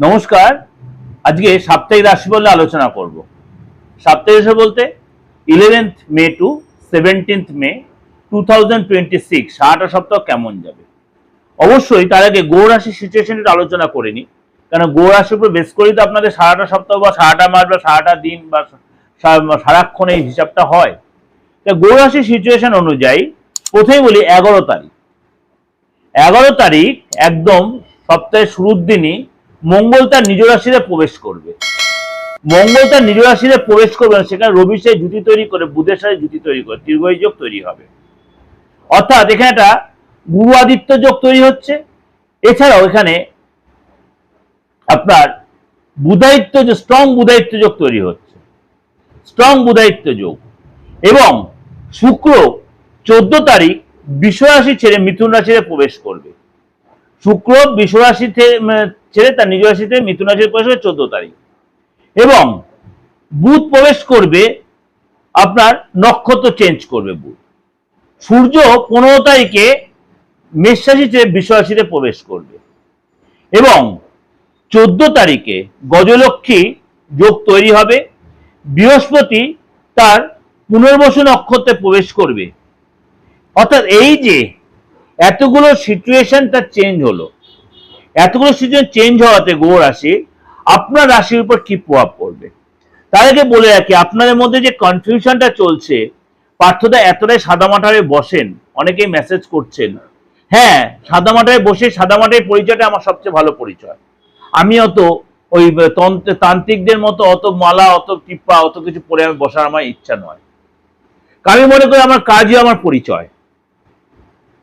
নমস্কার। আজকে সাপ্তাহিক রাশিফল আলোচনা করব। সাপ্তাহিক রাশি বলতে 11th মে টু 17th মে 2026 সারাটা সপ্তাহ কেমন যাবে। অবশ্যই তার আগে গ্রহ রাশির সিচুয়েশনটা আলোচনা করে নিই, কারণ গ্রহ রাশির উপর বেস করেই তো আপনাদের সারাটা সপ্তাহ বা সারাটা মাস বা সারাটা দিন বা সারাক্ষণ এই হিসাবটা হয়। তা গ্রহ রাশির সিচুয়েশন অনুযায়ী প্রথমেই বলি 11 তারিখ একদম সপ্তাহের শুরুর দিনই মঙ্গল তার নিজ রাশিতে প্রবেশ করবে। মঙ্গল তার নিজ রাশিতে প্রবেশ করবে, সেখানে রবির সাথে জুতি তৈরি করে বুধের সাথে জুতি তৈরি করে ত্রিগোই যোগ তৈরি হবে। অর্থাৎ এখানে একটা গুরু আদিত্য যোগ তৈরি হচ্ছে। এছাড়াও এখানে আপনার বুধায়িত্ব যোগ, স্ট্রং বুধায়িত্ব যোগ তৈরি হচ্ছে, স্ট্রং বুধায়িত্ব যোগ। এবং শুক্র 14 তারিখ বৃষ রাশি ছেড়ে মিথুন রাশিতে প্রবেশ করবে। শুক্র বৃষ রাশি ছেড়ে তার নিজ রাশিতে মিথুন রাশিতে প্রবেশ করবে 14 তারিখ। এবং বুধ প্রবেশ করবে, আপনার নক্ষত্র চেঞ্জ করবে বুধ। সূর্য 15 তারিখে মেষ রাশি ছেড়ে বৃষ রাশিতে প্রবেশ করবে। এবং 14 তারিখে গজলক্ষ্মী যোগ তৈরি হবে। বৃহস্পতি তার পুনর্বসু নক্ষত্রে প্রবেশ করবে। অর্থাৎ এই যে এতগুলো সিচুয়েশন তার চেঞ্জ হলো, এতগুলো সিচুয়েশন চেঞ্জ হওয়াতে গ্রহ রাশি আপনার রাশির উপর কি প্রভাব পড়বে তার আগে বলে রাখি, আপনাদের মধ্যে যে কনফিউশনটা চলছে, পার্থদা এতটাই সাদামাটারে বসেন, অনেকেই মেসেজ করছেন। হ্যাঁ, সাদামাটায় বসে সাদামাটায় পরিচয়টা আমার সবচেয়ে ভালো পরিচয়। আমি অত ওই তান্ত্রিকদের মতো অত মালা, অত টিপ্পা, অত কিছু পরে আমি বসার আমার ইচ্ছা নয়। কারণ আমি মনে করি আমার কাজই আমার পরিচয়।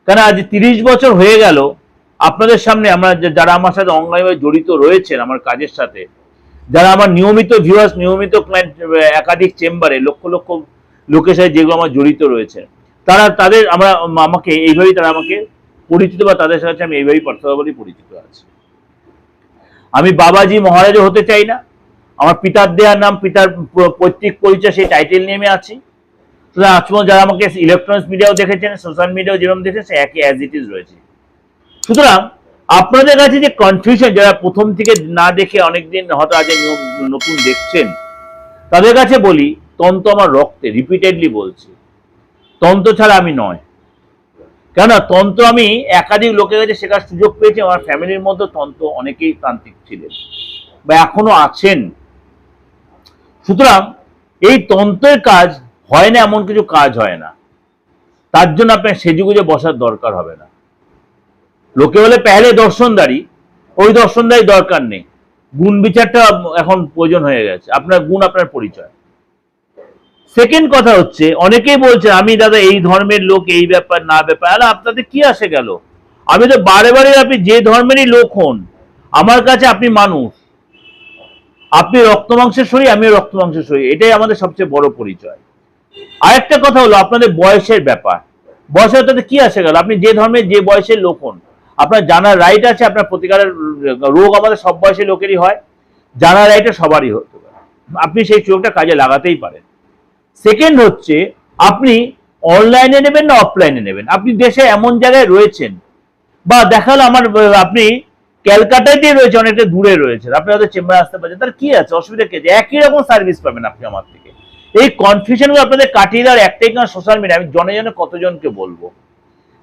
কারণ আজ 30 বছর হয়ে গেল আপনাদের সামনে, আমরা যারা আমার সাথে অঙ্গাইভাবে জড়িত রয়েছেন আমার কাজের সাথে, যারা আমার নিয়মিত ভিউয়ার্স, নিয়মিত ক্লায়েন্ট, একাধিক চেম্বারে লক্ষ লক্ষ লোকের সাথে যেগুলো আমার জড়িত রয়েছে, তাদের আমাকে এইভাবেই তারা আমাকে পরিচিত, বা তাদের সাথে আমি এইভাবেই পার্থক্য পরিচিত আছি। আমি বাবাজি মহারাজও হতে চাই না। আমার পিতার দেওয়ার নাম, পিতার পৈতৃক পরিচয়, সেই টাইটেল নিয়ে আমি আছি। সুতরাং যারা আমাকে ইলেকট্রনিক্স মিডিয়াও দেখেছেন, সোশ্যাল মিডিয়াও যেরকম দেখেছেন, সে একই অ্যাজ ইট ইজ রয়েছে। সুতরাং আপনাদের কাছে যে কনফিউশন, যারা প্রথম থেকে না দেখে অনেকদিন হয়তো আজ নতুন দেখছেন, তাদের কাছে বলি, তন্ত্র আমার রক্তে, রিপিটেডলি বলছি, তন্ত্র ছাড়া আমি নয়। কেন তন্ত্র আমি একাধিক লোকের কাছে শেখার সুযোগ পেয়েছি। আমার ফ্যামিলির মধ্যে তন্ত্র অনেকেই তান্ত্রিক ছিলেন বা এখনো আছেন। সুতরাং এই তন্ত্রের কাজ হয় না, এমন কিছু কাজ হয় না। তার জন্য আপনার সেজেগুজে বসার দরকার হবে না। লোকে বলে পেহলে দর্শনদারি, ওই দর্শনদারি দরকার নেই। গুণ বিচারটা এখন প্রয়োজন হয়ে গেছে। আপনার গুণ আপনার পরিচয়। সেকেন্ড কথা হচ্ছে, অনেকেই বলছে আমি দাদা এই ধর্মের লোক, এই ব্যাপার না ব্যাপার। আরে আপনাদের কি আসে গেল? আমি তো বারে বারে, আপনি যে ধর্মেরই লোক হন, আমার কাছে আপনি মানুষ। আপনি রক্ত মাংসের শরীর, আমিও রক্ত মাংসের শরীর, এটাই আমাদের সবচেয়ে বড় পরিচয়। আরেকটা কথা হলো আপনাদের বয়সের ব্যাপার। বয়সের তাতে কি আসে গেল? আপনি যে ধর্মের যে বয়সের লোক হন, আপনার জানার রাইট আছে। আপনার প্রতিকারের রোগ আমাদের সব বয়সের লোকেরই হয়, জানার রাইটটা সবারই হতে পারে। আপনি সেই সুযোগটা কাজে লাগাতেই পারেন। সেকেন্ড হচ্ছে, আপনি অনলাইনে নেবেন না অফলাইনে নেবেন। আপনি দেশে এমন জায়গায় রয়েছেন, বা দেখালো আপনি ক্যালকাটাতে রয়েছে, অনেকটা দূরে রয়েছে, আপনি হয়তো চেম্বারে আসতে পারছেন, তার কি আছে, অসুবিধা কি আছে? একই রকম সার্ভিস পাবেন আপনি আমার থেকে। এই কনফিউশনগুলো আপনাদের কাটিয়ে দেওয়ার একটাই কারণ সোশ্যাল মিডিয়া। আমি জনে জনে কতজনকে বলবো,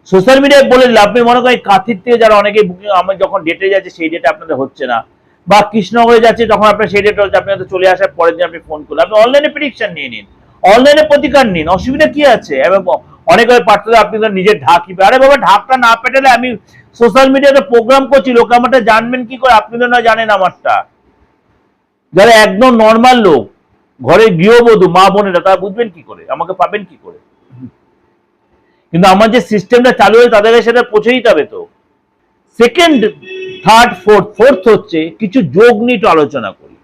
সোশ্যাল মিডিয়ায় বলে আপনি মনে করেন কাঁথির থেকে যারা অনেকে বুকিং, আমি যখন ডেটে যাচ্ছে সেই ডেটে আপনাদের হচ্ছে না, বা কৃষ্ণনগরে যাচ্ছে তখন আপনার সেই ডেটে হচ্ছে, আপনি হয়তো চলে আসার পরের দিন আপনি ফোন করলেন। আপনি অনলাইনে প্রেডিকশন নিয়ে নিন, অনলাইনে প্রতিকার নিন, অসুবিধা কি আছে? এবং অনেকে পারতো আপনি তো নিজের ঢাকি, আরে বাবা ঢাকটা না পেটালে আমি সোশ্যাল মিডিয়াতে প্রোগ্রাম করছি, লোক আমারটা জানবেন কি করে? আপনি তো না জানেন আমারটা। যারা একদম নর্মাল লোক, ঘরের গৃহবধূ মা বোনেরা, তারা বুঝবেন কি করে, আমাকে পাবেন কি করে? কিন্তু আমার যে সিস্টেমটা চালু হয়ে তাদের সেটা পৌঁছে দিতে হবে। তো সেকেন্ড, থার্ড, ফোর্থ হচ্ছে কিছু যোগ নিয়ে একটু আলোচনা করি।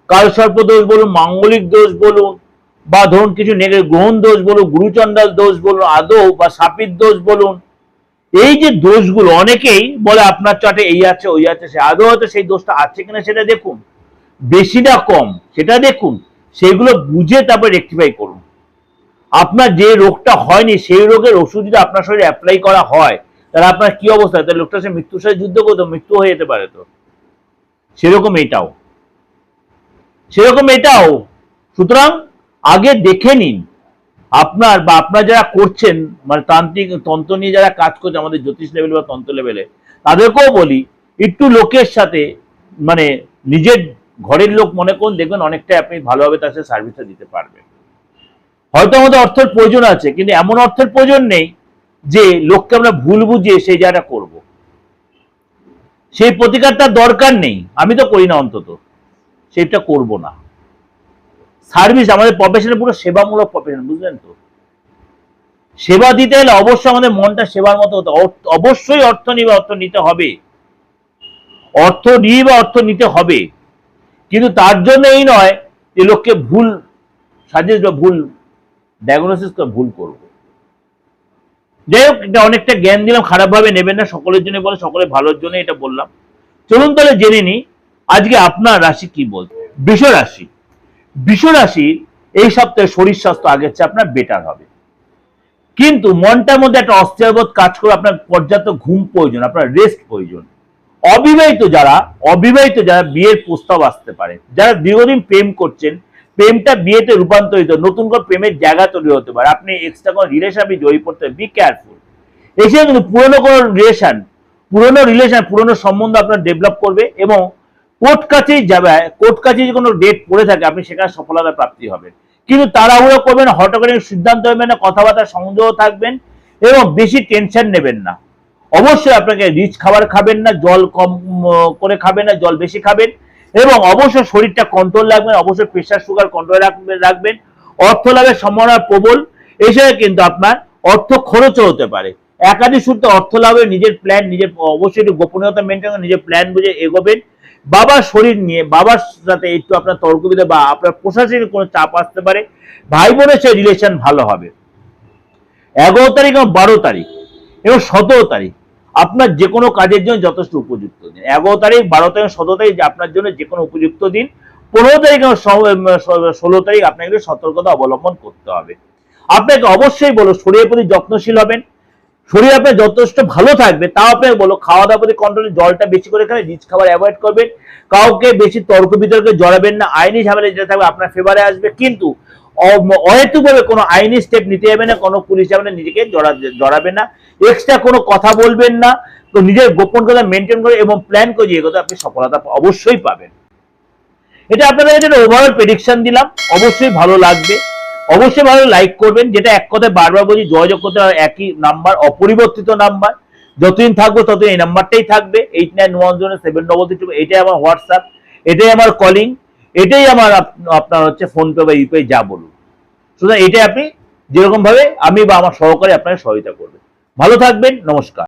কালসর্প দোষ বলুন, মাঙ্গলিক দোষ বলুন, বা ধরুন কিছু গ্রহণ দোষ বলুন, গুরুচণ্ডাল দোষ বলুন, আদৌ বা সাপির দোষ বলুন। এই যে দোষগুলো, অনেকেই বলে আপনার চার্টে এই আছে ওই আছে, সে আদৌ হয়তো সেই দোষটা আছে কিনা সেটা দেখুন, বেশি না কম সেটা দেখুন, সেগুলো বুঝে তারপর রেকটিফাই করুন। আপনার যে রোগটা হয়নি সেই রোগের ওষুধ যদি আপনার শরীরে অ্যাপ্লাই করা হয়, তাহলে আপনার কি অবস্থা? তাহলে লোকটা সে মৃত্যুর সাথে যুদ্ধ করতো, মৃত্যু হয়ে যেতে পারে। তো সেরকম এটাও। সুতরাং আগে দেখে নিন আপনার বা আপনার যারা করছেন, মানে তান্ত্রিক তন্ত্র নিয়ে যারা কাজ করছে আমাদের জ্যোতিষ লেভেল বা তন্ত্র লেভেলে, তাদেরকেও বলি একটু লোকের সাথে, মানে নিজের ঘরের লোক মনে করুন, দেখবেন অনেকটাই আপনি ভালোভাবে তার সাথে সার্ভিসটা দিতে পারবেন। হয়তো আমাদের অর্থের প্রয়োজন আছে, কিন্তু এমন অর্থের প্রয়োজন নেই যে লোককে আমরা ভুল বুঝিয়ে সেই জায়গাটা করব। সেই প্রতিকারটার দরকার নেই, আমি তো করি না, অন্তত সেটা করব না। সার্ভিস আমাদের প্রফেশনে পুরো সেবামূলক প্রফেশন, বুঝলেন তো? সেবা দিতে হলে অবশ্যই আমাদের মনটা সেবার মতো হতে, অবশ্যই অর্থ নিবে, অর্থ নিতে হবে, অর্থ নিতে হবে, কিন্তু তার জন্য এই নয় যে লোককে ভুল সাজেস্ট বা ভুল ডায়াগনোসিস করে ভুল করবো। যাই হোক, এটা অনেকটা জ্ঞান দিলাম, খারাপভাবে নেবেন না, সকলের জন্য বলে, সকলের ভালোর জন্য এটা বললাম। চলুন তাহলে জেনে নি আজকে আপনার রাশি কি বলছে। বৃষ রাশি। বৃষ রাশির এই সপ্তাহে শরীর স্বাস্থ্য আগের চেয়ে আপনার বেটার হবে, কিন্তু মনটার মধ্যে একটা অস্থিরবোধ কাজ করে। আপনার পর্যাপ্ত ঘুম প্রয়োজন, আপনার রেস্ট প্রয়োজন। অবিবাহিত যারা বিয়ের প্রস্তাব আসতে পারে, যারা দীর্ঘদিন প্রেম করছেন, প্রেমটা বিয়েতে রূপান্তরিত, নতুন করে প্রেমের জায়গা তৈরি হতে পারে, আপনি এক্সট্রা কোনো রিলেশনে জড়িয়ে পড়তে, বি কেয়ারফুল। এছাড়া কিন্তু পুরনো কোনো পুরনো সম্বন্ধ আপনার ডেভেলপ করবে, এবং কোর্ট কাছেই কোনো ডেট পড়ে থাকে, আপনি সেখানে সফলতা প্রাপ্তি হবে। কিন্তু তাড়াহুড়ো করবেন, হঠাৎ করে সিদ্ধান্ত নেবেন না, কথাবার্তা সংযত থাকবেন, এবং বেশি টেনশন নেবেন না। অবশ্যই আপনাকে রিচ খাবার খাবেন না, জল কম করে খাবেন না, জল বেশি খাবেন, এবং অবশ্যই শরীরটা কন্ট্রোল রাখবেন, অবশ্যই প্রেশার সুগার কন্ট্রোল রাখবেন। অর্থ লাভের সম্ভাবনা প্রবল। এছাড়া কিন্তু আপনার অর্থ খরচও হতে পারে। একাধিক সূত্রে অর্থ লাভের নিজের প্ল্যান, অবশ্যই একটু গোপনীয়তা মেনটেন করে নিজের প্ল্যান বুঝে এগোবেন। বাবার শরীর নিয়ে, বাবার সাথে একটু আপনার তর্কবিতর্ক বা আপনার প্রশাসনিক কোনো চাপ আসতে পারে। ভাই বোনের সাথে রিলেশন ভালো হবে। 11 তারিখ এবং 12 তারিখ এবং 17 তারিখ আপনার যে কোনো কাজের জন্য যথেষ্ট উপযুক্ত দিন। 11 তারিখ, 12 তারিখ, 17 তারিখ আপনার জন্য যে কোনো উপযুক্ত দিন। 15 তারিখ এবং 16 তারিখ আপনাকে সতর্কতা অবলম্বন করতে হবে। আপনাকে অবশ্যই বলো শরীরের প্রতি যত্নশীল হবেন। শরীর আপনার যথেষ্ট ভালো থাকবে, তাও আপনাকে বলো খাওয়া দাওয়ার প্রতি কন্ট্রোলে, জলটা বেশি করে খাবেন, রিচ খাবার অ্যাভয়েড করবেন, কাউকে বেশি তর্ক বিতর্কে জড়াবেন না। আইনি ঝামেলা যেটা থাকবে আপনার ফেভারে আসবে, কিন্তু অহেতুকভাবে কোনো আইনি স্টেপ নিতে যাবে না, কোনো পুলিশ ঝামেলা নিজেকে জড়াবেন না, এক্সট্রা কোনো কথা বলবেন না। তো নিজের গোপন কথা মেনটেন করে এবং প্ল্যান করে যে কথা আপনি সফলতা অবশ্যই পাবেন। এটা আপনাদের একটা ওভারঅল প্রেডিকশন দিলাম, অবশ্যই ভালো লাগবে, অবশ্যই ভালো লাইক করবেন। যেটা এক কথায় বারবার বলি, যোগাযোগ করতে হবে একই নাম্বার, অপরিবর্তিত নাম্বার, যতদিন থাকবো ততদিন এই নাম্বারটাই থাকবে, 89107333, এটাই আমার হোয়াটসঅ্যাপ, এটাই আমার কলিং, এটাই আমার আপনার হচ্ছে ফোনপে বা ইউপিআই, যা বলুন। সুতরাং এটাই আপনি যেরকম ভাবে আমি বা আমার সহকারী আপনাকে সহায়তা করবে। ভালো থাকবেন, নমস্কার।